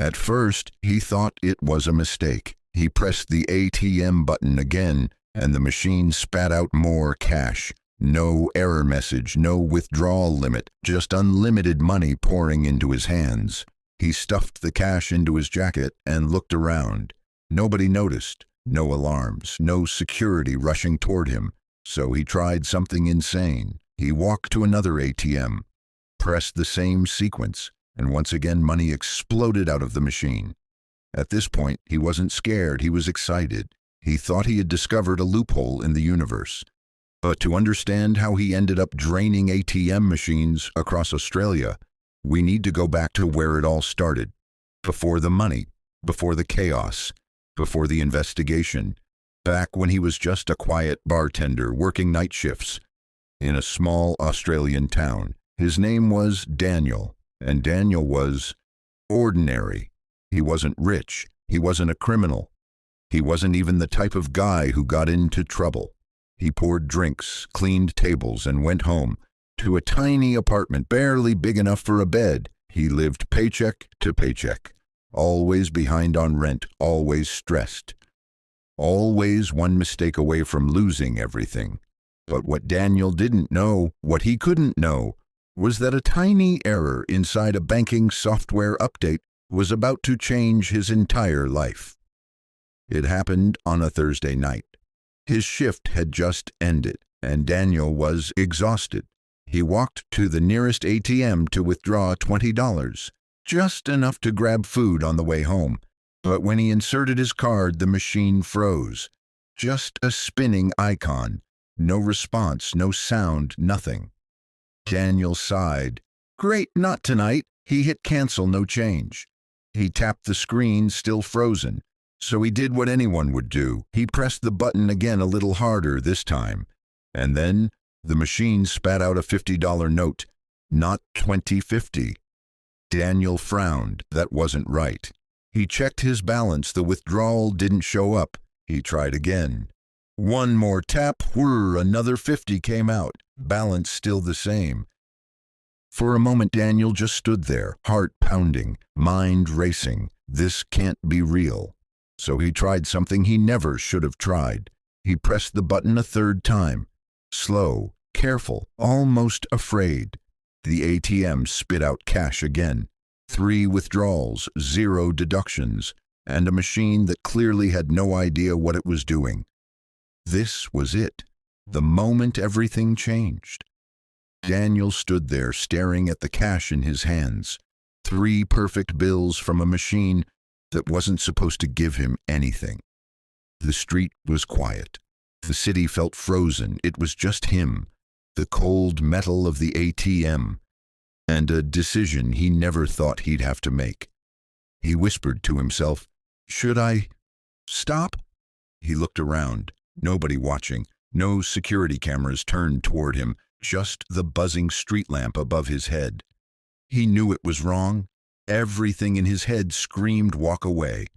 At first, he thought it was a mistake. He pressed the ATM button again, and the machine spat out more cash. No error message, no withdrawal limit, just unlimited money pouring into his hands. He stuffed the cash into his jacket and looked around. Nobody noticed, no alarms, no security rushing toward him. So he tried something insane. He walked to another ATM, pressed the same sequence, and once again money exploded out of the machine. At this point, he wasn't scared, he was excited. He thought he had discovered a loophole in the universe. But to understand how he ended up draining ATM machines across Australia, we need to go back to where it all started. Before the money, before the chaos, before the investigation. Back when he was just a quiet bartender working night shifts in a small Australian town. His name was Daniel, and Daniel was ordinary. He wasn't rich. He wasn't a criminal. He wasn't even the type of guy who got into trouble. He poured drinks, cleaned tables, and went home to a tiny apartment barely big enough for a bed. He lived paycheck to paycheck, always behind on rent, always stressed, always one mistake away from losing everything. But what Daniel didn't know, what he couldn't know, was that a tiny error inside a banking software update was about to change his entire life. It happened on a Thursday night. His shift had just ended, and Daniel was exhausted. He walked to the nearest ATM to withdraw $20, just enough to grab food on the way home. But when he inserted his card, the machine froze. Just a spinning icon. No response, no sound, nothing. Daniel sighed. Great, not tonight. He hit cancel, no change. He tapped the screen, still frozen. So he did what anyone would do. He pressed the button again a little harder this time. And then the machine spat out a $50 note, not $20.50. Daniel frowned. That wasn't right. He checked his balance. The withdrawal didn't show up. He tried again. One more tap, whirr, another 50 came out. Balance still the same. For a moment, Daniel just stood there, heart pounding, mind racing. This can't be real. So he tried something he never should have tried. He pressed the button a third time. Slow, careful, almost afraid. The ATM spit out cash again. 3 withdrawals, 0 deductions, and a machine that clearly had no idea what it was doing. This was it. The moment everything changed. Daniel stood there staring at the cash in his hands. 3 perfect bills from a machine that wasn't supposed to give him anything. The street was quiet. The city felt frozen. It was just him, the cold metal of the ATM, and a decision he never thought he'd have to make. He whispered to himself, "Should I stop?" He looked around. Nobody watching. No security cameras turned toward him. Just the buzzing street lamp above his head. He knew it was wrong. Everything in his head screamed, "Walk away."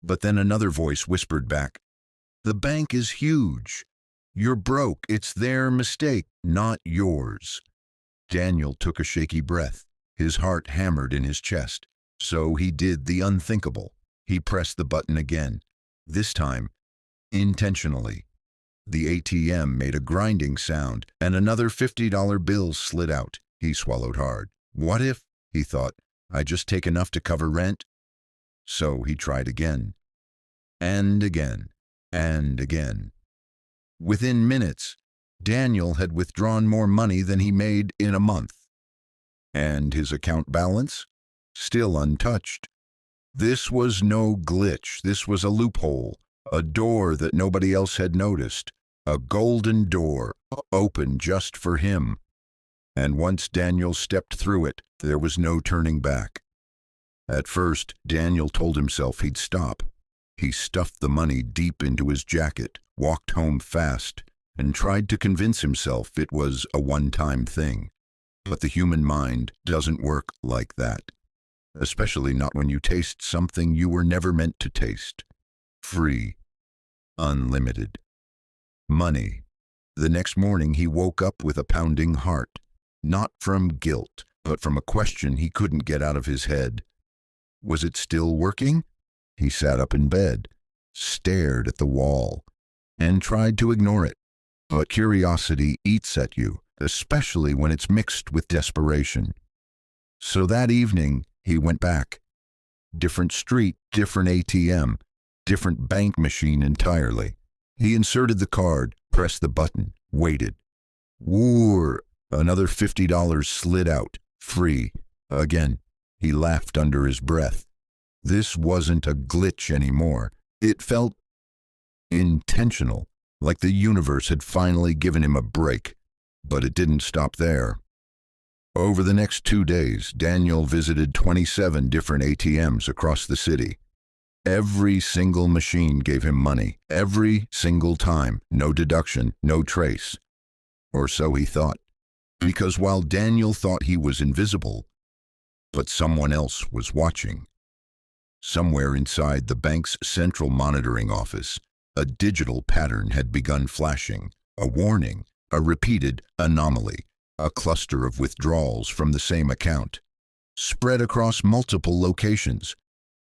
But then another voice whispered back, "The bank is huge. You're broke. It's their mistake, not yours." Daniel took a shaky breath. His heart hammered in his chest. So he did the unthinkable. He pressed the button again. This time, intentionally. The ATM made a grinding sound, and another $50 bill slid out. He swallowed hard. What if, he thought, I just take enough to cover rent? So he tried again. And again. And again. Within minutes, Daniel had withdrawn more money than he made in a month. And his account balance? Still untouched. This was no glitch. This was a loophole. A door that nobody else had noticed. A golden door, open just for him. And once Daniel stepped through it, there was no turning back. At first, Daniel told himself he'd stop. He stuffed the money deep into his jacket, walked home fast, and tried to convince himself it was a one-time thing. But the human mind doesn't work like that. Especially not when you taste something you were never meant to taste. Free. Unlimited. Money. The next morning he woke up with a pounding heart. Not from guilt, but from a question he couldn't get out of his head. Was it still working? He sat up in bed, stared at the wall, and tried to ignore it. But curiosity eats at you, especially when it's mixed with desperation. So that evening, he went back. Different street, different ATM, different bank machine entirely. He inserted the card, pressed the button, waited. Whoor! Another $50 slid out, free. Again, he laughed under his breath. This wasn't a glitch anymore. It felt intentional, like the universe had finally given him a break. But it didn't stop there. Over the next 2 days, Daniel visited 27 different ATMs across the city. Every single machine gave him money, every single time, no deduction, no trace. Or so he thought. Because while Daniel thought he was invisible, but someone else was watching. Somewhere inside the bank's central monitoring office, a digital pattern had begun flashing, a warning, a repeated anomaly, a cluster of withdrawals from the same account, spread across multiple locations,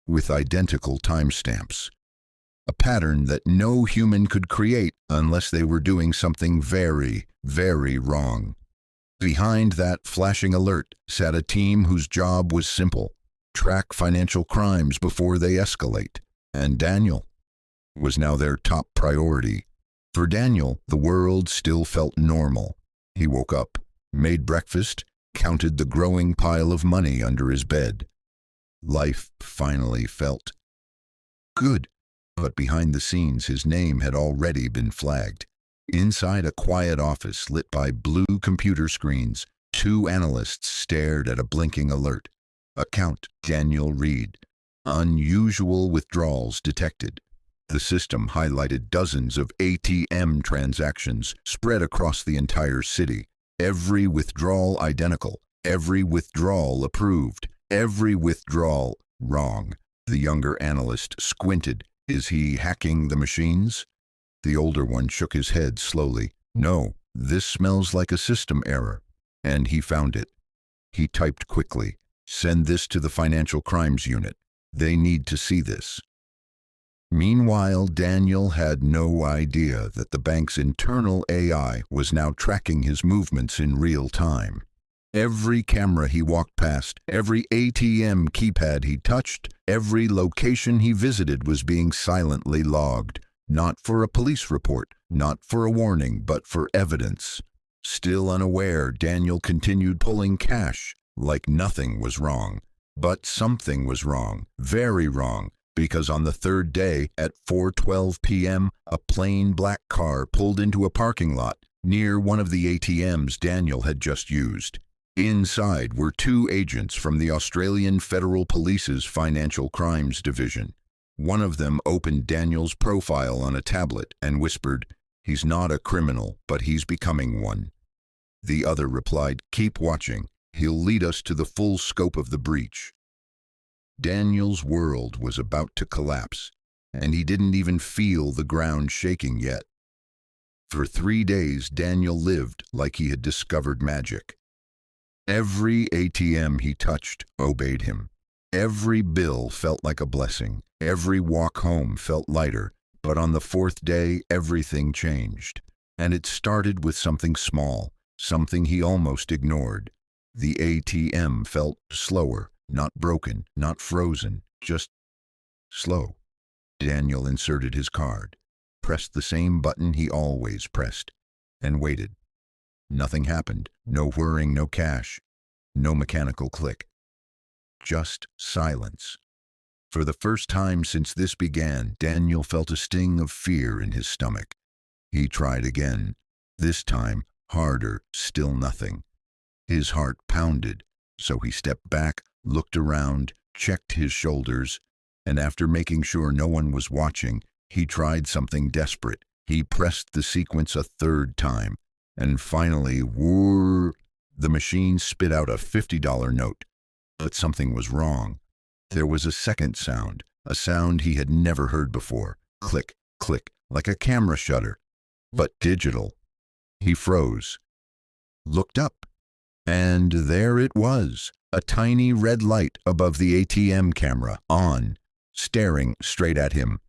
with identical timestamps. A pattern that no human could create unless they were doing something very, very wrong. Behind that flashing alert sat a team whose job was simple: track financial crimes before they escalate. And Daniel was now their top priority. For Daniel, the world still felt normal. He woke up, made breakfast, counted the growing pile of money under his bed. Life finally felt good. But behind the scenes, his name had already been flagged. Inside a quiet office lit by blue computer screens, 2 analysts stared at a blinking alert. Account Daniel Reed. Unusual withdrawals detected. The system highlighted dozens of ATM transactions spread across the entire city. Every withdrawal identical, every withdrawal approved, every withdrawal wrong. The younger analyst squinted. Is he hacking the machines? The older one shook his head slowly. No, this smells like a system error. And he found it. He typed quickly. Send this to the Financial Crimes Unit. They need to see this. Meanwhile, Daniel had no idea that the bank's internal AI was now tracking his movements in real time. Every camera he walked past, every ATM keypad he touched, every location he visited was being silently logged. Not for a police report, not for a warning, but for evidence. Still unaware, Daniel continued pulling cash, like nothing was wrong. But something was wrong, very wrong, because on the 3rd day, at 4:12 p.m., a plain black car pulled into a parking lot near one of the ATMs Daniel had just used. Inside were 2 agents from the Australian Federal Police's Financial Crimes Division. One of them opened Daniel's profile on a tablet and whispered, "He's not a criminal, but he's becoming one." The other replied, "Keep watching. He'll lead us to the full scope of the breach." Daniel's world was about to collapse, and he didn't even feel the ground shaking yet. For 3 days, Daniel lived like he had discovered magic. Every ATM he touched obeyed him. Every bill felt like a blessing. Every walk home felt lighter. But on the 4th day, everything changed. And it started with something small, something he almost ignored. The ATM felt slower, not broken, not frozen, just slow. Daniel inserted his card, pressed the same button he always pressed, and waited. Nothing happened. No whirring, no cash, no mechanical click. Just silence. For the first time since this began, Daniel felt a sting of fear in his stomach. He tried again. This time, harder, still nothing. His heart pounded, so he stepped back, looked around, checked his shoulders, and after making sure no one was watching, he tried something desperate. He pressed the sequence a 3rd time, and finally, whoor, the machine spit out a $50 note. But something was wrong. There was a second sound, a sound he had never heard before. Click, click, like a camera shutter, but digital. He froze, looked up, and there it was. A tiny red light above the ATM camera, on, staring straight at him.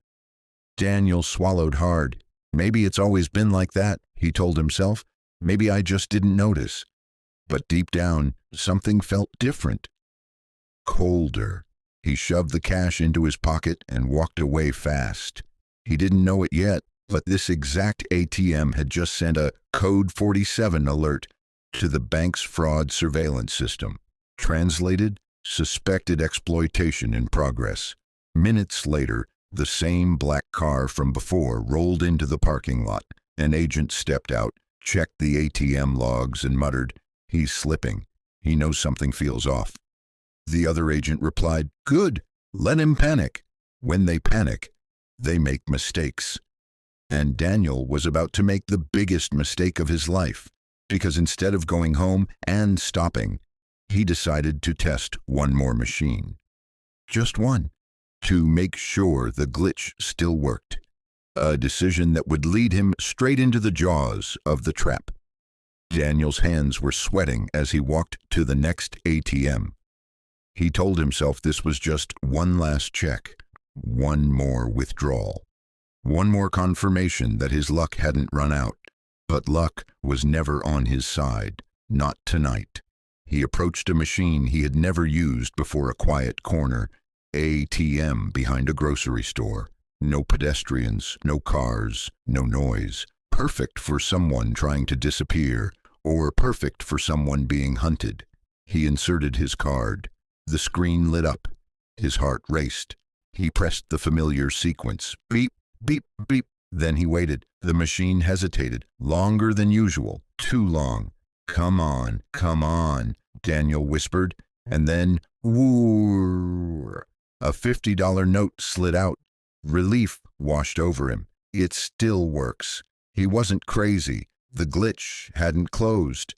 Daniel swallowed hard. Maybe it's always been like that, he told himself. Maybe I just didn't notice. But deep down, something felt different. Colder. He shoved the cash into his pocket and walked away fast. He didn't know it yet, but this exact ATM had just sent a Code 47 alert to the bank's fraud surveillance system. Translated, suspected exploitation in progress. Minutes later, the same black car from before rolled into the parking lot. An agent stepped out, checked the ATM logs, and muttered, "He's slipping. He knows something feels off." The other agent replied, "Good, let him panic. When they panic, they make mistakes." And Daniel was about to make the biggest mistake of his life, because instead of going home and stopping, he decided to test one more machine. Just one, to make sure the glitch still worked. A decision that would lead him straight into the jaws of the trap. Daniel's hands were sweating as he walked to the next ATM. He told himself this was just one last check, one more withdrawal, one more confirmation that his luck hadn't run out. But luck was never on his side, not tonight. He approached a machine he had never used before, a quiet corner, ATM behind a grocery store. No pedestrians, no cars, no noise. Perfect for someone trying to disappear, or perfect for someone being hunted. He inserted his card. The screen lit up. His heart raced. He pressed the familiar sequence. Beep, beep, beep. Then he waited. The machine hesitated. Longer than usual. Too long. "Come on," Daniel whispered. And then, whoo! A $50 note slid out. Relief washed over him. It still works. He wasn't crazy. The glitch hadn't closed.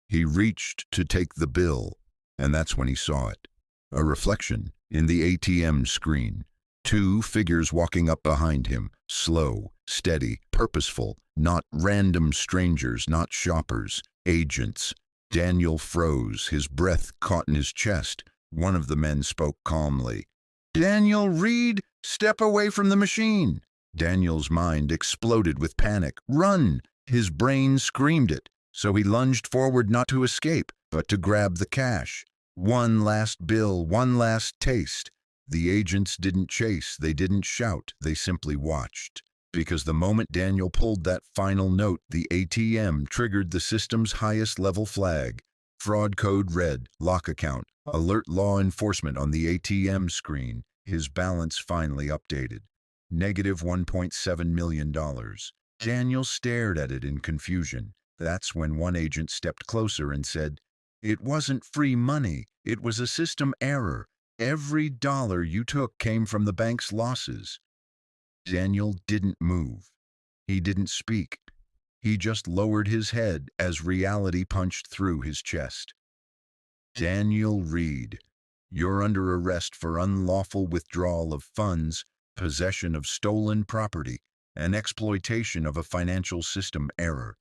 He reached to take the bill, and that's when he saw it. A reflection in the ATM screen. Two figures walking up behind him. Slow, steady, purposeful. Not random strangers, not shoppers. Agents. Daniel froze. His breath caught in his chest. One of the men spoke calmly. "Daniel Reed, step away from the machine." Daniel's mind exploded with panic. "Run!" His brain screamed it. So he lunged forward, not to escape, but to grab the cash. One last bill, one last taste. The agents didn't chase, they didn't shout, they simply watched. Because the moment Daniel pulled that final note, the ATM triggered the system's highest level flag. Fraud code red, lock account, alert law enforcement on the ATM screen. His balance finally updated. Negative $1.7 million. Daniel stared at it in confusion. That's when one agent stepped closer and said, "It wasn't free money, it was a system error. Every dollar you took came from the bank's losses." Daniel didn't move. He didn't speak. He just lowered his head as reality punched through his chest. "Daniel Reed, you're under arrest for unlawful withdrawal of funds, possession of stolen property, and exploitation of a financial system error."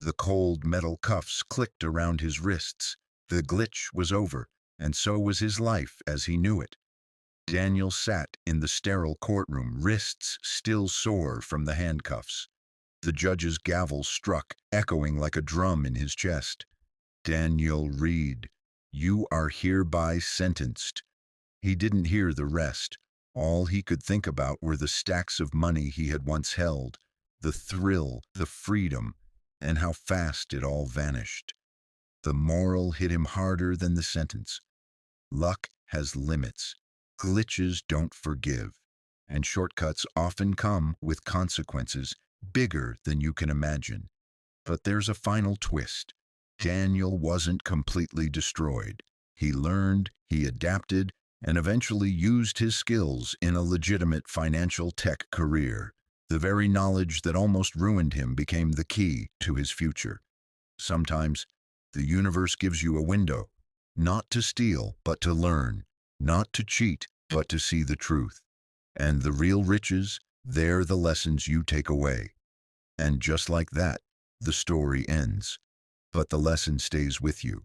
The cold metal cuffs clicked around his wrists. The glitch was over, and so was his life as he knew it. Daniel sat in the sterile courtroom, wrists still sore from the handcuffs. The judge's gavel struck, echoing like a drum in his chest. "Daniel Reed, you are hereby sentenced." He didn't hear the rest. All he could think about were the stacks of money he had once held, the thrill, the freedom, and how fast it all vanished. The moral hit him harder than the sentence. Luck has limits. Glitches don't forgive. And shortcuts often come with consequences bigger than you can imagine. But there's a final twist. Daniel wasn't completely destroyed. He learned, he adapted, and eventually used his skills in a legitimate financial tech career. The very knowledge that almost ruined him became the key to his future. Sometimes, the universe gives you a window, not to steal, but to learn, not to cheat, but to see the truth. And the real riches, they're the lessons you take away. And just like that, the story ends. But the lesson stays with you.